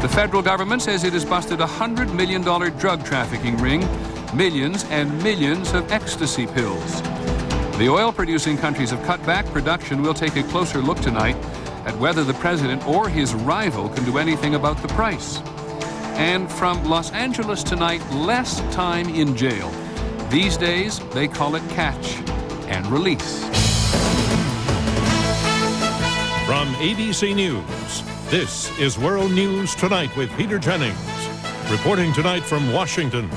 The federal government says it has busted a $100 million drug trafficking ring, millions and millions of ecstasy pills. The oil-producing countries have cut back production. We'll take a closer look tonight at whether the president or his rival can do anything about the price. And from Los Angeles tonight, less time in jail. These days, they call it catch and release. From ABC News, this is World News Tonight with Peter Jennings. Reporting tonight from Washington.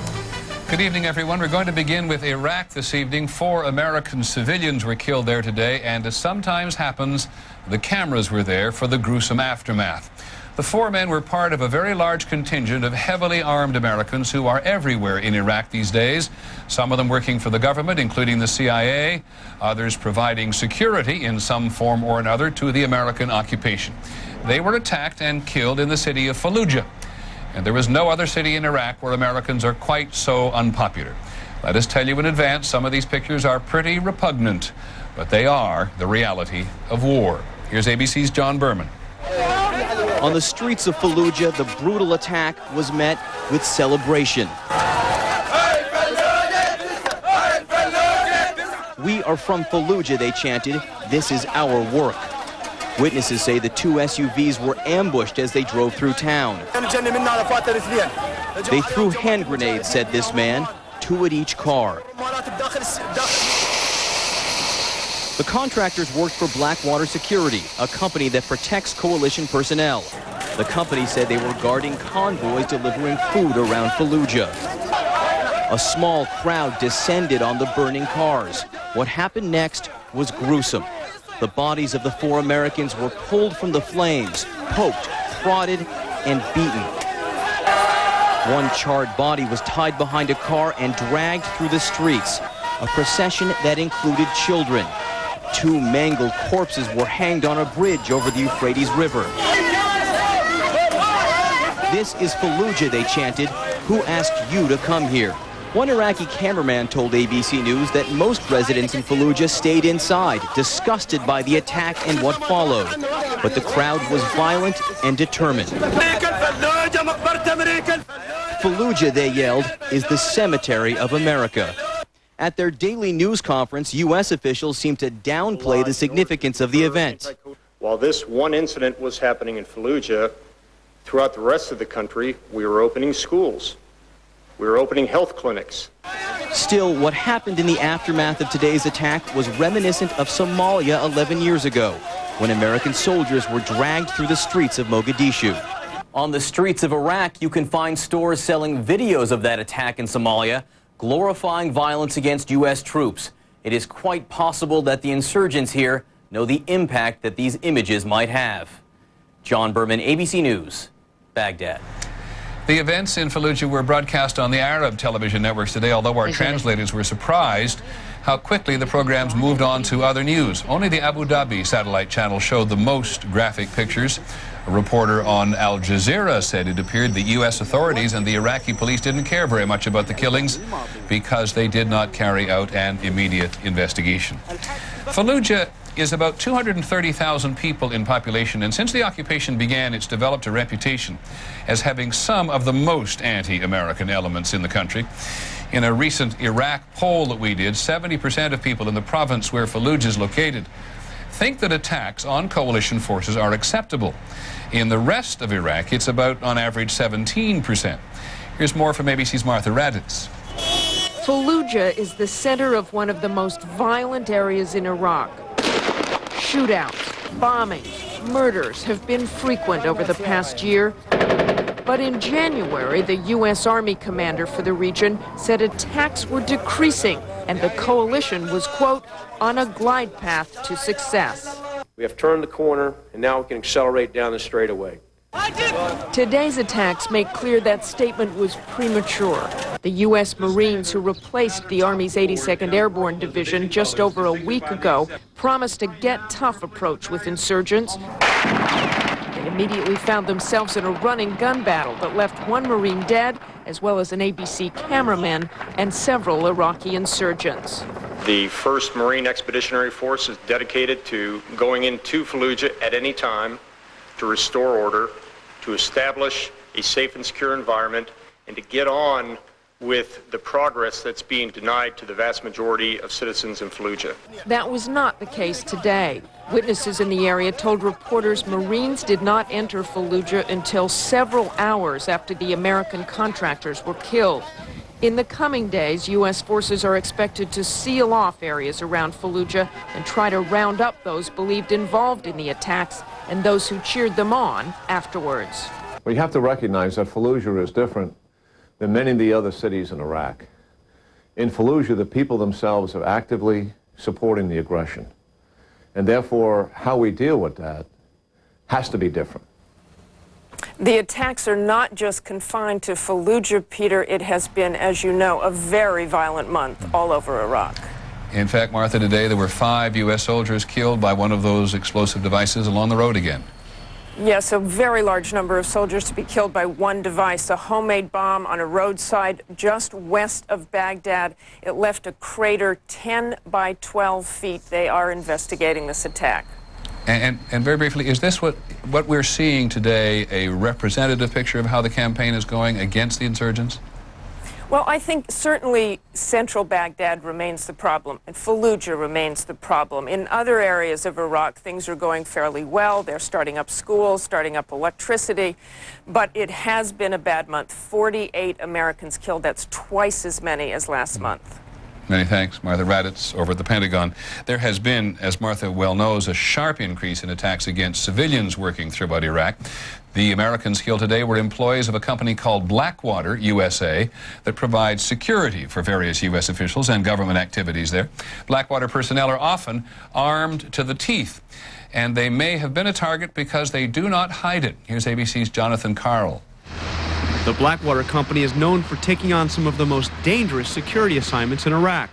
Good evening, everyone. We're going to begin with Iraq this evening. 4 American civilians were killed there today, and as sometimes happens, the cameras were there for the gruesome aftermath. The 4 men were part of a very large contingent of heavily armed Americans who are everywhere in Iraq these days, some of them working for the government, including the CIA, others providing security in some form or another to the American occupation. They were attacked and killed in the city of Fallujah. And there is no other city in Iraq where Americans are quite so unpopular. Let us tell you in advance, some of these pictures are pretty repugnant, but they are the reality of war. Here's ABC's John Berman. On the streets of Fallujah, the brutal attack was met with celebration. "We are from Fallujah," they chanted. "This is our work." Witnesses say the 2 SUVs were ambushed as they drove through town. They threw hand grenades, said this man, 2 at each car. The contractors worked for Blackwater Security, a company that protects coalition personnel. The company said they were guarding convoys delivering food around Fallujah. A small crowd descended on the burning cars. What happened next was gruesome. The bodies of the 4 Americans were pulled from the flames, poked, prodded, and beaten. One charred body was tied behind a car and dragged through the streets, a procession that included children. 2 mangled corpses were hanged on a bridge over the Euphrates River. "This is Fallujah," they chanted. "Who asked you to come here?" One Iraqi cameraman told ABC News that most residents in Fallujah stayed inside, disgusted by the attack and what followed. But the crowd was violent and determined. "Fallujah," they yelled, "is the cemetery of America." At their daily news conference, U.S. officials seemed to downplay the significance of the event. While this one incident was happening in Fallujah, throughout the rest of the country, we were opening schools. We were opening health clinics. Still, what happened in the aftermath of today's attack was reminiscent of Somalia 11 years ago, when American soldiers were dragged through the streets of Mogadishu. On the streets of Iraq, you can find stores selling videos of that attack in Somalia, glorifying violence against U.S. troops. It is quite possible that the insurgents here know the impact that these images might have. John Berman, ABC News, Baghdad. The events in Fallujah were broadcast on the Arab television networks today, although our translators were surprised how quickly the programs moved on to other news. Only the Abu Dhabi satellite channel showed the most graphic pictures. A reporter on Al Jazeera said it appeared the U.S. authorities and the Iraqi police didn't care very much about the killings because they did not carry out an immediate investigation. Fallujah is about 230,000 people in population, and since the occupation began, it's developed a reputation as having some of the most anti-American elements in the country. In a recent Iraq poll that we did, 70% of people in the province where Fallujah is located think that attacks on coalition forces are acceptable. In the rest of Iraq, it's about, on average, 17%. Here's more from ABC's Martha Raddatz. Fallujah is the center of one of the most violent areas in Iraq. Shootouts, bombings, murders have been frequent over the past year. But in January, the U.S. Army commander for the region said attacks were decreasing and the coalition was, quote, on a glide path to success. We have turned the corner, and now we can accelerate down the straightaway. Today's attacks make clear that statement was premature. The U.S. Marines who replaced the Army's 82nd Airborne Division just over a week ago promised a get-tough approach with insurgents. They immediately found themselves in a running gun battle that left 1 Marine dead, as well as an ABC cameraman and several Iraqi insurgents. The 1st Marine Expeditionary Force is dedicated to going into Fallujah at any time to restore order, to establish a safe and secure environment and to get on with the progress that's being denied to the vast majority of citizens in Fallujah. That was not the case today. Witnesses in the area told reporters Marines did not enter Fallujah until several hours after the American contractors were killed. In the coming days, U.S. forces are expected to seal off areas around Fallujah and try to round up those believed involved in the attacks and those who cheered them on afterwards. We have to recognize that Fallujah is different than many of the other cities in Iraq. In Fallujah, the people themselves are actively supporting the aggression. And therefore, how we deal with that has to be different. The attacks are not just confined to Fallujah, Peter. It has been, as you know, a very violent month all over Iraq. In fact, Martha, today there were 5 U.S. soldiers killed by one of those explosive devices along the road again. Yes, a very large number of soldiers to be killed by one device, a homemade bomb on a roadside just west of Baghdad. It left a crater 10 by 12 feet. They are investigating this attack. And very briefly, is this what we're seeing today, a representative picture of how the campaign is going against the insurgents? Well, I think certainly central Baghdad remains the problem, and Fallujah remains the problem. In other areas of Iraq, things are going fairly well. They're starting up schools, starting up electricity, but it has been a bad month. 48 Americans killed. That's twice as many as last month. Many thanks, Martha Raddatz over at the Pentagon. There has been, as Martha well knows, a sharp increase in attacks against civilians working throughout Iraq. The Americans killed today were employees of a company called Blackwater USA that provides security for various U.S. officials and government activities there. Blackwater personnel are often armed to the teeth, and they may have been a target because they do not hide it. Here's ABC's Jonathan Karl. The Blackwater Company is known for taking on some of the most dangerous security assignments in Iraq.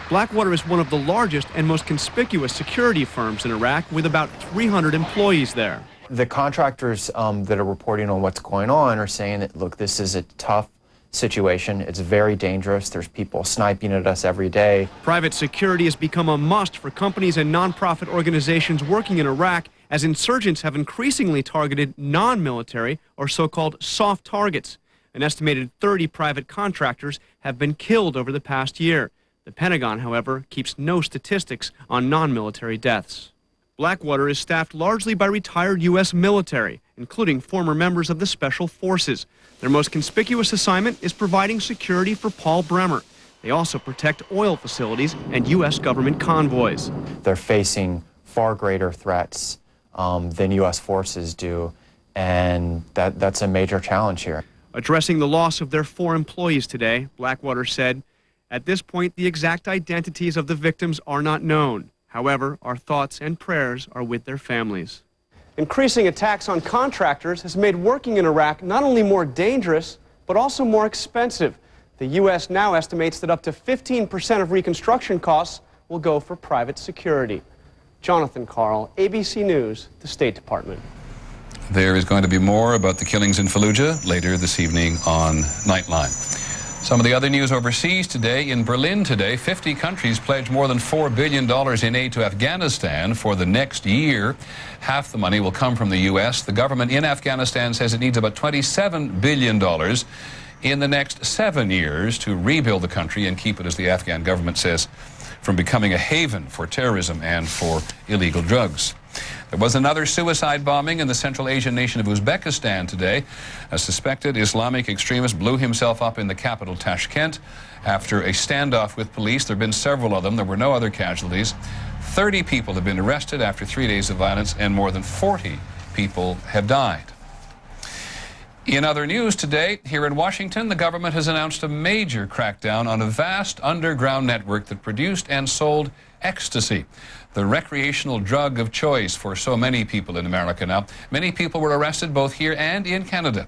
Blackwater is one of the largest and most conspicuous security firms in Iraq, with about 300 employees there. The contractors that are reporting on what's going on are saying that, look, this is a tough situation. It's very dangerous. There's people sniping at us every day. Private security has become a must for companies and nonprofit organizations working in Iraq, as insurgents have increasingly targeted non-military or so-called soft targets. An estimated 30 private contractors have been killed over the past year. The Pentagon, however, keeps no statistics on non-military deaths. Blackwater is staffed largely by retired U.S. military, including former members of the Special Forces. Their most conspicuous assignment is providing security for Paul Bremer. They also protect oil facilities and U.S. government convoys. They're facing far greater threats than U.S. forces do, and that's a major challenge here. Addressing the loss of their 4 employees today, Blackwater said, "At this point, the exact identities of the victims are not known. However, our thoughts and prayers are with their families." Increasing attacks on contractors has made working in Iraq not only more dangerous, but also more expensive. The U.S. now estimates that up to 15% of reconstruction costs will go for private security. Jonathan Karl, ABC News, the State Department. There is going to be more about the killings in Fallujah later this evening on Nightline. Some of the other news overseas today. In Berlin today, 50 countries pledged more than $4 billion in aid to Afghanistan for the next year. Half the money will come from the U.S. The government in Afghanistan says it needs about $27 billion in the next 7 years to rebuild the country and keep it, as the Afghan government says, from becoming a haven for terrorism and for illegal drugs. There was another suicide bombing in the Central Asian nation of Uzbekistan today. A suspected Islamic extremist blew himself up in the capital, Tashkent, after a standoff with police. There have been several of them. There were no other casualties. 30 people have been arrested after 3 days of violence, and more than 40 people have died. In other news today, here in Washington, the government has announced a major crackdown on a vast underground network that produced and sold ecstasy, the recreational drug of choice for so many people in America now. Many people were arrested both here and in Canada.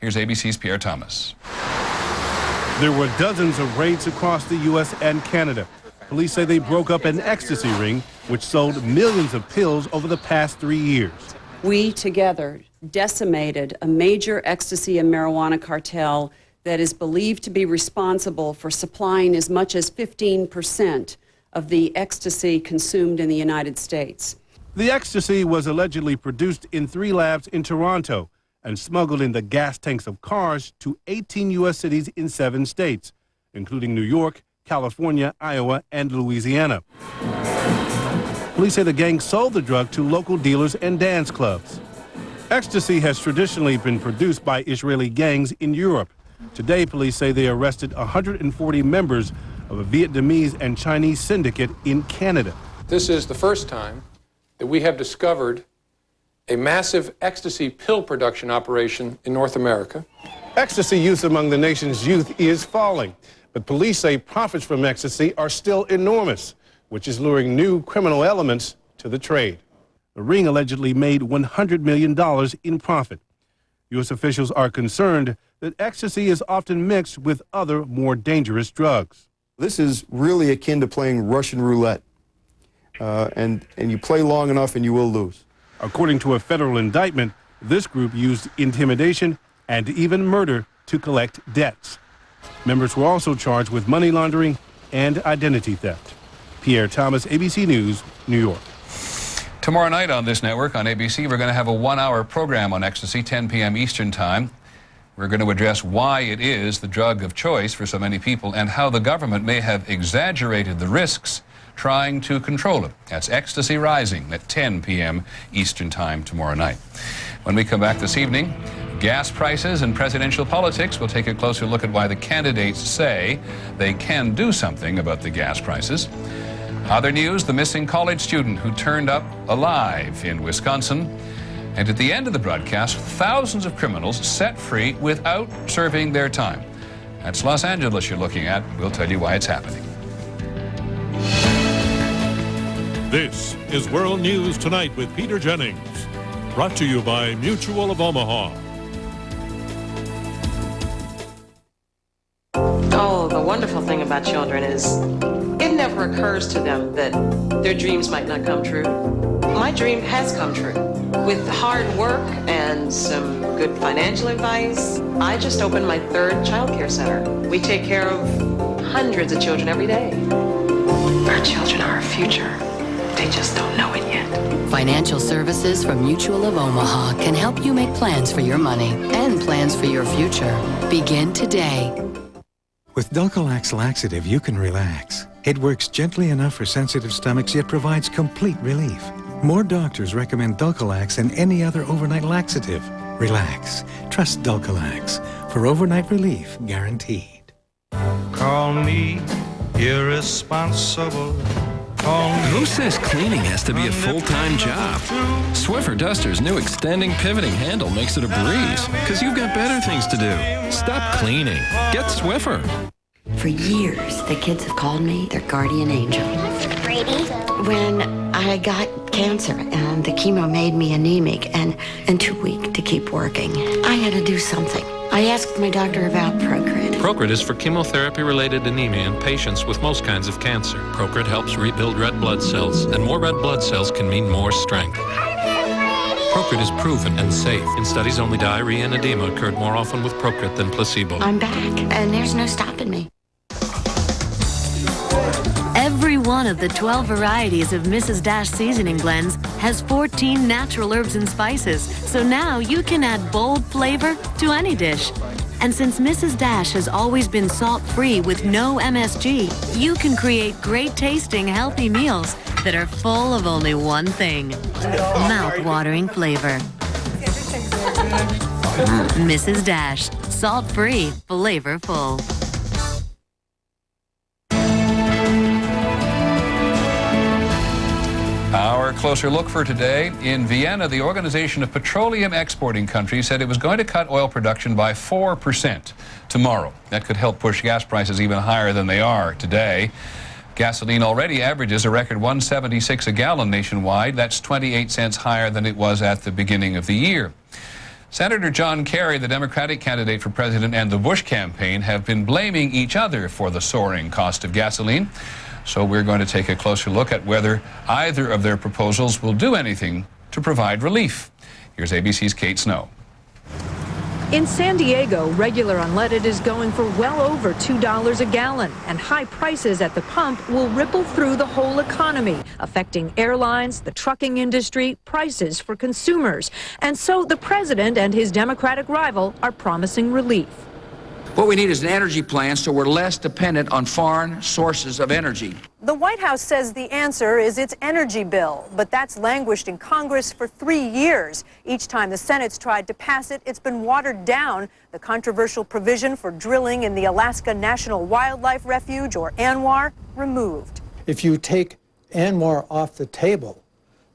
Here's ABC's Pierre Thomas. There were dozens of raids across the U.S. and Canada. Police say they broke up an ecstasy ring, which sold millions of pills over the past 3 years. We together decimated a major ecstasy and marijuana cartel that is believed to be responsible for supplying as much as 15% of the ecstasy consumed in the United States. The ecstasy was allegedly produced in 3 labs in Toronto and smuggled in the gas tanks of cars to 18 U.S. cities in 7 states, including New York, California, Iowa, and Louisiana. Police say the gang sold the drug to local dealers and dance clubs. Ecstasy has traditionally been produced by Israeli gangs in Europe. Today, police say they arrested 140 members of a Vietnamese and Chinese syndicate in Canada. This is the first time that we have discovered a massive ecstasy pill production operation in North America. Ecstasy use among the nation's youth is falling, but police say profits from ecstasy are still enormous, which is luring new criminal elements to the trade. The ring allegedly made $100 million in profit. U.S. officials are concerned that ecstasy is often mixed with other, more dangerous drugs. This is really akin to playing Russian roulette, and you play long enough and you will lose. According to a federal indictment, this group used intimidation and even murder to collect debts. Members were also charged with money laundering and identity theft. Pierre Thomas, ABC News, New York. Tomorrow night on this network, on ABC, we're going to have a 1-hour program on ecstasy, 10 p.m. Eastern Time. We're going to address why it is the drug of choice for so many people and how the government may have exaggerated the risks trying to control it. That's Ecstasy Rising at 10 p.m. Eastern Time tomorrow night. When we come back this evening, gas prices and presidential politics. We'll take a closer look at why the candidates say they can do something about the gas prices. Other news, the missing college student who turned up alive in Wisconsin. And at the end of the broadcast, thousands of criminals set free without serving their time. That's Los Angeles you're looking at. We'll tell you why it's happening. This is World News Tonight with Peter Jennings. Brought to you by Mutual of Omaha. Oh, the wonderful thing about children is it never occurs to them that their dreams might not come true. My dream has come true. With hard work and some good financial advice, I just opened my 3rd child care center. We take care of hundreds of children every day. Our children are our future. They just don't know it yet. Financial services from Mutual of Omaha can help you make plans for your money and plans for your future. Begin today. With Dulcolax laxative, you can relax. It works gently enough for sensitive stomachs, yet provides complete relief. More doctors recommend Dulcolax than any other overnight laxative. Relax. Trust Dulcolax for overnight relief guaranteed. Call me irresponsible. Who says cleaning has to be a full-time job? Swiffer Duster's new extending pivoting handle makes it a breeze, because you've got better things to do. Stop cleaning. Get Swiffer. For years, the kids have called me their guardian angel. Brady? When I got cancer and the chemo made me anemic and too weak to keep working, I had to do something. I asked my doctor about Procrit. Procrit is for chemotherapy-related anemia in patients with most kinds of cancer. Procrit helps rebuild red blood cells, and more red blood cells can mean more strength. Procrit is proven and safe. In studies, only diarrhea and edema occurred more often with Procrit than placebo. I'm back, and there's no stopping me. Every one of the 12 varieties of Mrs. Dash seasoning blends has 14 natural herbs and spices, so now you can add bold flavor to any dish. And since Mrs. Dash has always been salt-free with no MSG, you can create great-tasting, healthy meals that are full of only one thing: mouth-watering flavor. Mrs. Dash, salt-free, flavorful. Our closer look for today. In Vienna, the Organization of Petroleum Exporting Countries said it was going to cut oil production by 4% tomorrow. That could help push gas prices even higher than they are today. Gasoline already averages a record $1.76 a gallon nationwide. That's 28 cents higher than it was at the beginning of the year. Senator John Kerry, the Democratic candidate for president, and the Bush campaign have been blaming each other for the soaring cost of gasoline. So we're going to take a closer look at whether either of their proposals will do anything to provide relief. Here's ABC's Kate Snow. In San Diego, regular unleaded is going for well over $2 a gallon, and high prices at the pump will ripple through the whole economy, affecting airlines, the trucking industry, prices for consumers. And so the president and his Democratic rival are promising relief. What we need is an energy plan so we're less dependent on foreign sources of energy. The White House says the answer is its energy bill, but that's languished in Congress for 3 years. Each time the Senate's tried to pass it, it's been watered down. The controversial provision for drilling in the Alaska National Wildlife Refuge, or ANWR, removed. If you take ANWR off the table,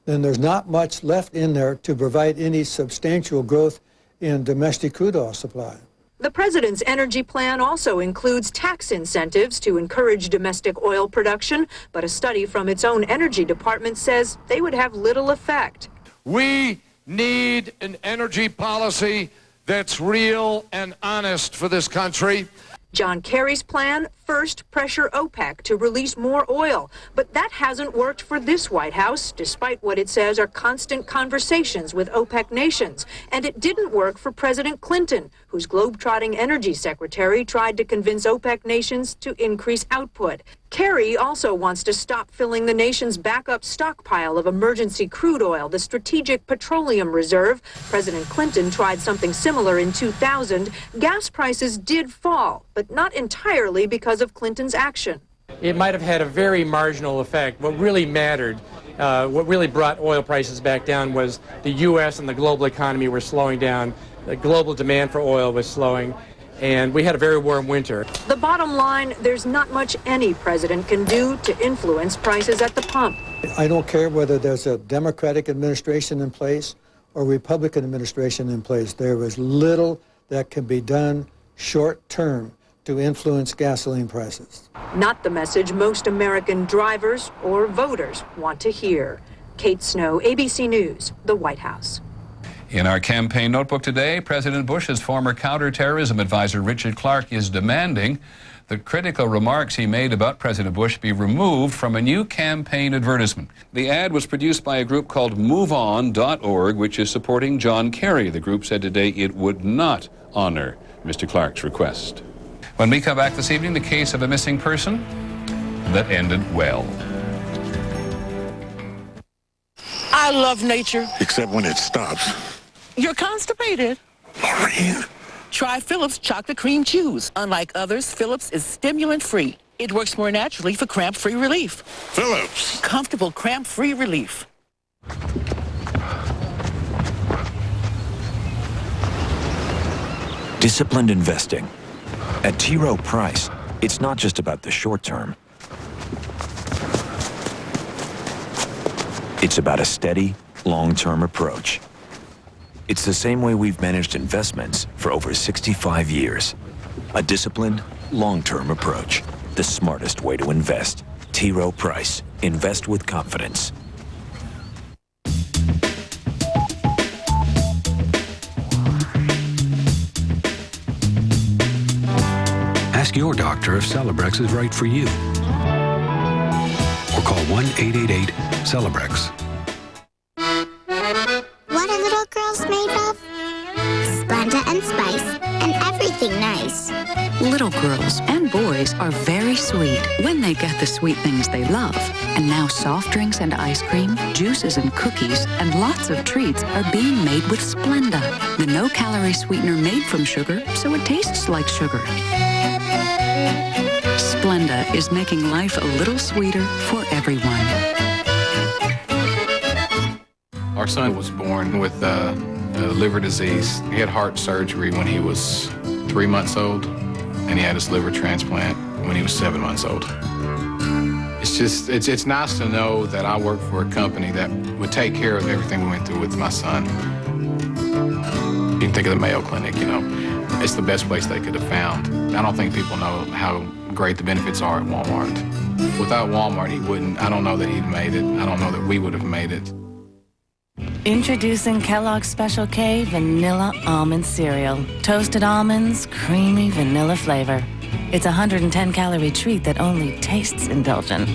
then there's not much left in there to provide any substantial growth in domestic crude oil supply. The president's energy plan also includes tax incentives to encourage domestic oil production, but a study from its own energy department says they would have little effect. We need an energy policy that's real and honest for this country. John Kerry's plan, first pressure OPEC to release more oil. But that hasn't worked for this White House, despite what it says are constant conversations with OPEC nations. And it didn't work for President Clinton, whose globetrotting energy secretary tried to convince OPEC nations to increase output. Kerry also wants to stop filling the nation's backup stockpile of emergency crude oil, the Strategic Petroleum Reserve. President Clinton tried something similar in 2000. Gas prices did fall, but not entirely because of Clinton's action. It might have had a very marginal effect. What really mattered, what really brought oil prices back down was the U.S. and the global economy were slowing down. The global demand for oil was slowing. And we had a very warm winter. The bottom line, there's not much any president can do to influence prices at the pump. I don't care whether there's a Democratic administration in place or Republican administration in place. There is little that can be done short term to influence gasoline prices. Not the message most American drivers or voters want to hear. Kate Snow, ABC News, the White House. In our campaign notebook today, President Bush's former counterterrorism advisor Richard Clarke is demanding that critical remarks he made about President Bush be removed from a new campaign advertisement. The ad was produced by a group called MoveOn.org, which is supporting John Kerry. The group said today it would not honor Mr. Clarke's request. When we come back this evening, the case of a missing person that ended well. I love nature. Except when it stops. You're constipated. Maureen. Try Phillips Chocolate Cream Chews. Unlike others, Phillips is stimulant-free. It works more naturally for cramp-free relief. Phillips. Comfortable cramp-free relief. Disciplined investing. At T. Rowe Price, it's not just about the short term. It's about a steady, long-term approach. It's the same way we've managed investments for over 65 years. A disciplined, long-term approach. The smartest way to invest. T. Rowe Price. Invest with confidence. Ask your doctor if Celebrex is right for you. Or call 1-888-CELEBREX. What are little girls made of? Splenda and Spice, and everything nice. Little girls and boys are very sweet when they get the sweet things they love. And now soft drinks and ice cream, juices and cookies, and lots of treats are being made with Splenda, the no-calorie sweetener made from sugar, so it tastes like sugar. Splenda is making life a little sweeter for everyone. Our son was born with liver disease. He had heart surgery when he was 3 months old, and he had his liver transplant when he was 7 months old. It's nice to know that I work for a company that would take care of everything we went through with my son. You can think of the Mayo Clinic, you know. It's the best place they could have found. I don't think people know how great the benefits are at Walmart. Without Walmart, I don't know that he'd made it. I don't know that we would have made it. Introducing Kellogg's Special K Vanilla Almond Cereal. Toasted almonds, creamy vanilla flavor. It's a 110-calorie treat that only tastes indulgent.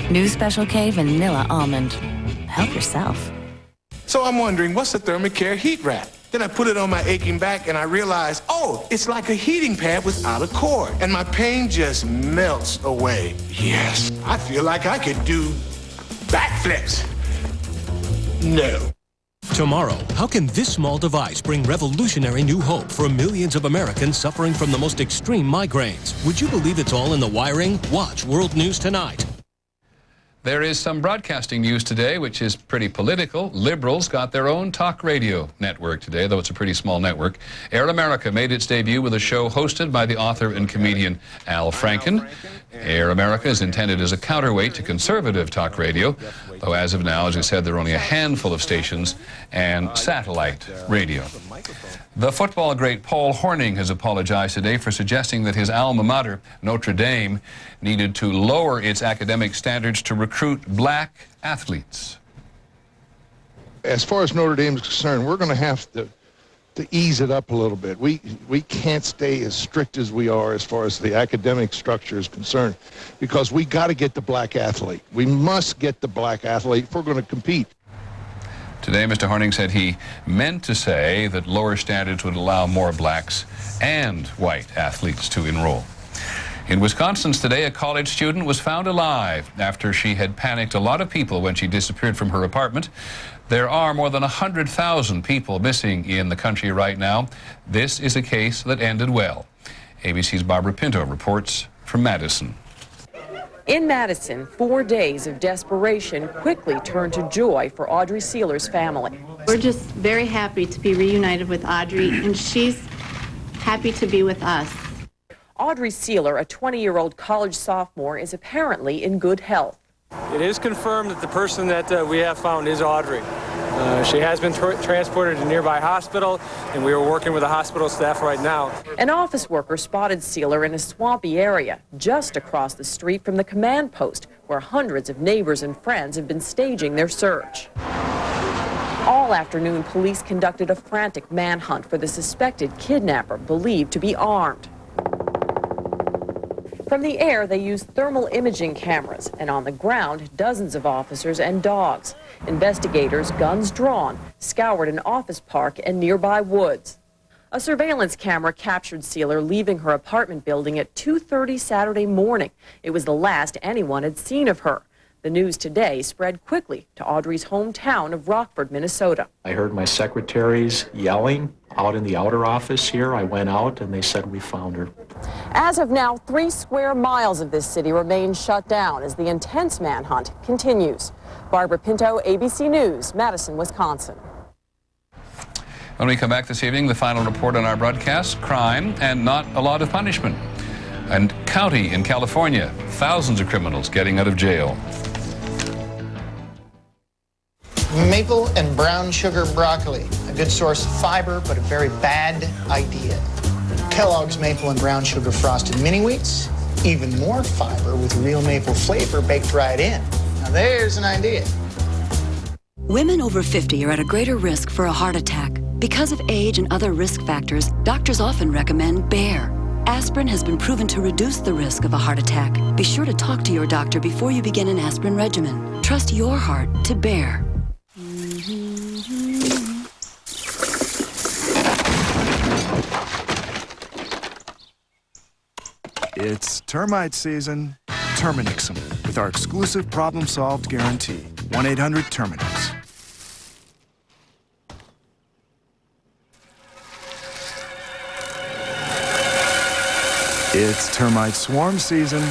New Special K Vanilla Almond. Help yourself. So I'm wondering, what's a Thermacare heat wrap? Then I put it on my aching back and I realized, oh, it's like a heating pad without a cord. And my pain just melts away. Yes, I feel like I could do backflips. No. Tomorrow, how can this small device bring revolutionary new hope for millions of Americans suffering from the most extreme migraines? Would you believe it's all in the wiring? Watch World News Tonight. There is some broadcasting news today, which is pretty political. Liberals got their own talk radio network today, though it's a pretty small network. Air America made its debut with a show hosted by the author and comedian Al Franken. Air America is intended as a counterweight to conservative talk radio, though as of now, as I said, there are only a handful of stations and satellite radio. The football great Paul Hornung has apologized today for suggesting that his alma mater, Notre Dame, needed to lower its academic standards to recruit black athletes. As far as Notre Dame is concerned, we're going to have to ease it up a little bit. We can't stay as strict as we are as far as the academic structure is concerned, because we got to get the black athlete. We must get the black athlete if we're going to compete. Today, Mr. Hornung said he meant to say that lower standards would allow more blacks and white athletes to enroll. In Wisconsin today, a college student was found alive after she had panicked a lot of people when she disappeared from her apartment. There are more than 100,000 people missing in the country right now. This is a case that ended well. ABC's Barbara Pinto reports from Madison. In Madison, 4 days of desperation quickly turned to joy for Audrey Sealer's family. We're just very happy to be reunited with Audrey, and she's happy to be with us. Audrey Sealer, a 20-year-old college sophomore, is apparently in good health. It is confirmed that the person that we have found is Audrey. She has been transported to a nearby hospital, and we are working with the hospital staff right now. An office worker spotted Sealer in a swampy area just across the street from the command post, where hundreds of neighbors and friends have been staging their search. All afternoon, police conducted a frantic manhunt for the suspected kidnapper, believed to be armed. From the air, they used thermal imaging cameras, and on the ground, dozens of officers and dogs. Investigators, guns drawn, scoured an office park and nearby woods. A surveillance camera captured Sealer leaving her apartment building at 2:30 Saturday morning. It was the last anyone had seen of her. The news today spread quickly to Audrey's hometown of Rockford, Minnesota. I heard my secretaries yelling out in the outer office here. I went out and they said we found her. As of now, 3 square miles of this city remain shut down as the intense manhunt continues. Barbara Pinto, ABC News, Madison, Wisconsin. When we come back this evening, the final report on our broadcast, crime and not a lot of punishment. And county in California, thousands of criminals getting out of jail. Maple and brown sugar broccoli, a good source of fiber, but a very bad idea. Kellogg's Maple and Brown Sugar Frosted Mini Wheats, even more fiber with real maple flavor baked right in. Now there's an idea. Women over 50 are at a greater risk for a heart attack. Because of age and other risk factors, doctors often recommend Bayer. Aspirin has been proven to reduce the risk of a heart attack. Be sure to talk to your doctor before you begin an aspirin regimen. Trust your heart to Bayer. It's termite season. Terminix them with our exclusive problem-solved guarantee. 1-800-TERMINIX. It's termite swarm season.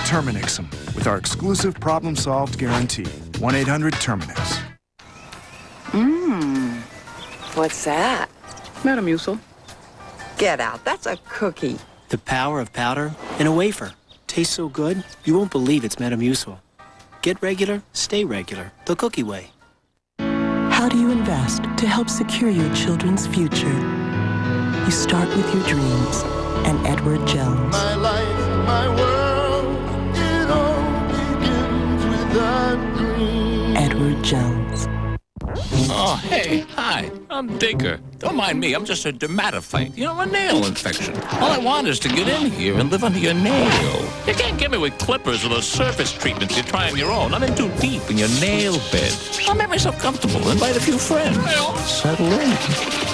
Terminix them with our exclusive problem-solved guarantee. 1-800-TERMINIX. What's that? Metamucil. Get out. That's a cookie. The power of powder in a wafer. Tastes so good, you won't believe it's Metamucil. Get regular, stay regular. The cookie way. How do you invest to help secure your children's future? You start with your dreams and Edward Jones. My life, my world, it all begins with a dream. Edward Jones. Oh, hey, hi, I'm Digger. Don't mind me, I'm just a dermatophyte. You know, a nail infection. All I want is to get in here and live under your nail. You can't get me with clippers or those surface treatments you try on your own. I'm in too deep in your nail bed. I'll make myself comfortable, invite a few friends. Settle in.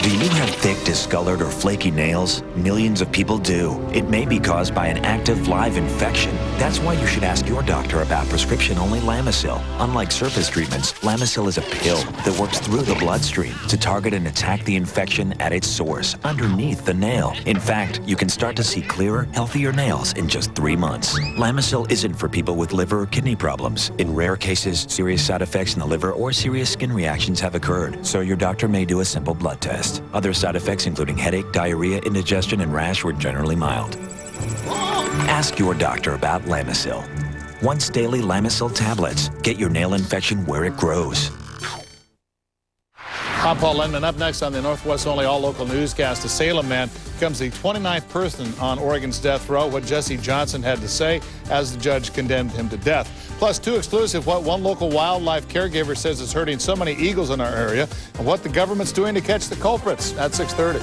Do you have thick, discolored, or flaky nails? Millions of people do. It may be caused by an active live infection. That's why you should ask your doctor about prescription-only Lamisil. Unlike surface treatments, Lamisil is a pill that works through the bloodstream to target and attack the infection at its source, underneath the nail. In fact, you can start to see clearer, healthier nails in just 3 months. Lamisil isn't for people with liver or kidney problems. In rare cases, serious side effects in the liver or serious skin reactions have occurred, so your doctor may do a simple blood test. Other side effects including headache, diarrhea, indigestion, and rash were generally mild. Ask your doctor about Lamisil. Once daily Lamisil tablets. Get your nail infection where it grows. I'm Paul Lindman. Up next on the Northwest Only All Local Newscast, a Salem man becomes the 29th person on Oregon's death row. What Jesse Johnson had to say as the judge condemned him to death. Plus, too exclusive, what one local wildlife caregiver says is hurting so many eagles in our area, and what the government's doing to catch the culprits at 6:30.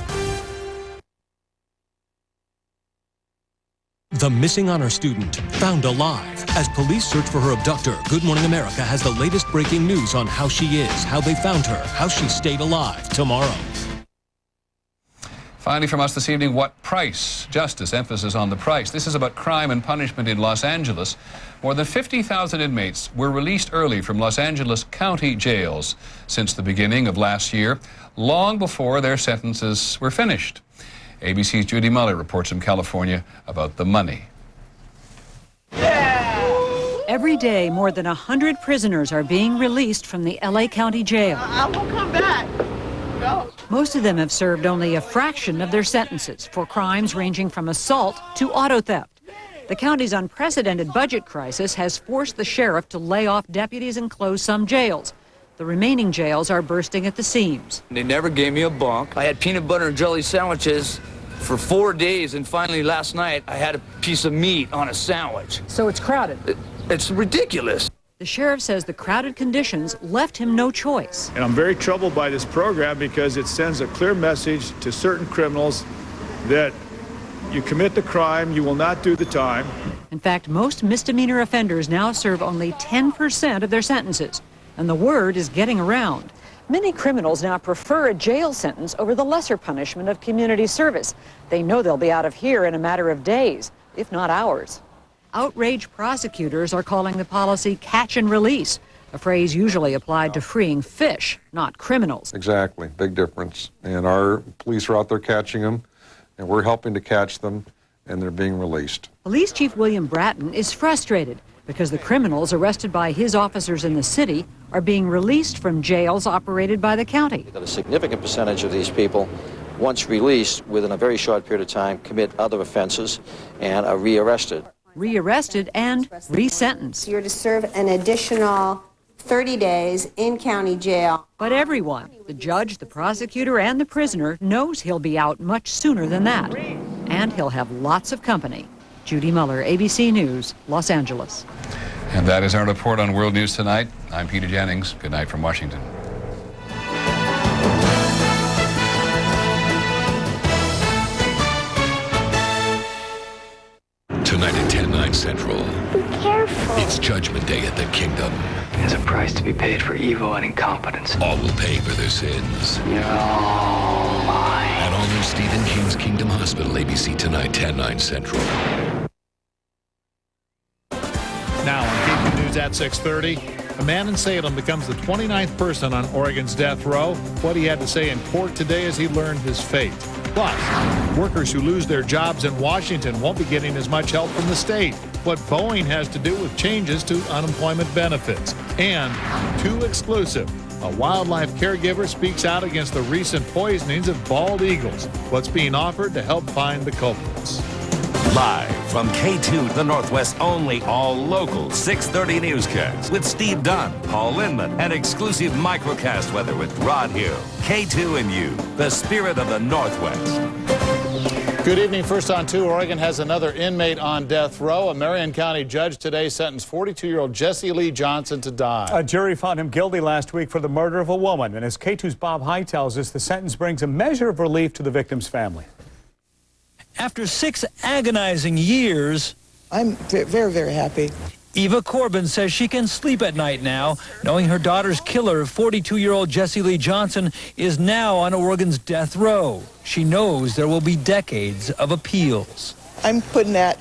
The missing honor student found alive. As police search for her abductor, Good Morning America has the latest breaking news on how she is, how they found her, how she stayed alive tomorrow. Finally from us this evening, what price? Justice, emphasis on the price. This is about crime and punishment in Los Angeles. More than 50,000 inmates were released early from Los Angeles County jails since the beginning of last year, long before their sentences were finished. ABC's Judy Muller reports from California about the money. Every day, more than 100 prisoners are being released from the LA County Jail. I will come back. Go. Most of them have served only a fraction of their sentences for crimes ranging from assault to auto theft. The county's unprecedented budget crisis has forced the sheriff to lay off deputies and close some jails. The remaining jails are bursting at the seams. They never gave me a bunk. I had peanut butter and jelly sandwiches for 4 days, and finally last night I had a piece of meat on a sandwich. So it's crowded. It's ridiculous. The sheriff says the crowded conditions left him no choice. And I'm very troubled by this program because it sends a clear message to certain criminals that you commit the crime, you will not do the time. In fact, most misdemeanor offenders now serve only 10% of their sentences, and the word is getting around. Many criminals now prefer a jail sentence over the lesser punishment of community service. They know they'll be out of here in a matter of days, if not hours. Outraged prosecutors are calling the policy catch and release, a phrase usually applied to freeing fish, not criminals. Exactly, big difference. And our police are out there catching them, and we're helping to catch them, and they're being released. Police Chief William Bratton is frustrated because the criminals arrested by his officers in the city are being released from jails operated by the county. A significant percentage of these people, once released, within a very short period of time, commit other offenses and are rearrested. Rearrested and resentenced. You're to serve an additional 30 days in county jail. But everyone, the judge, the prosecutor, and the prisoner, knows he'll be out much sooner than that. And he'll have lots of company. Judy Muller, ABC News, Los Angeles. And that is our report on World News Tonight. I'm Peter Jennings. Good night from Washington. Tonight at 10/9 Central. Be careful. It's Judgment Day at the Kingdom. There's a price to be paid for evil and incompetence. All will pay for their sins. You're all mine. At all new Stephen King's Kingdom Hospital, ABC tonight, 10/9 Central. Now on KQ News at 6:30, a man in Salem becomes the 29th person on Oregon's death row. What he had to say in court today as he learned his fate. Plus, workers who lose their jobs in Washington won't be getting as much help from the state. What Boeing has to do with changes to unemployment benefits. And too exclusive. A wildlife caregiver speaks out against the recent poisonings of bald eagles. What's being offered to help find the culprits. Live from K2, the Northwest only all-local 6:30 newscast with Steve Dunn, Paul Lindman, and exclusive microcast weather with Rod Hill. K2 and you, the spirit of the Northwest. Good evening. First on 2, Oregon has another inmate on death row. A Marion County judge today sentenced 42-year-old Jesse Lee Johnson to die. A jury found him guilty last week for the murder of a woman. And as K2's Bob High tells us, the sentence brings a measure of relief to the victim's family. After 6 agonizing years, I'm very, very happy. Eva Corbin says she can sleep at night now, knowing her daughter's killer, 42-year-old Jesse Lee Johnson, is now on Oregon's death row. She knows there will be decades of appeals. I'm putting that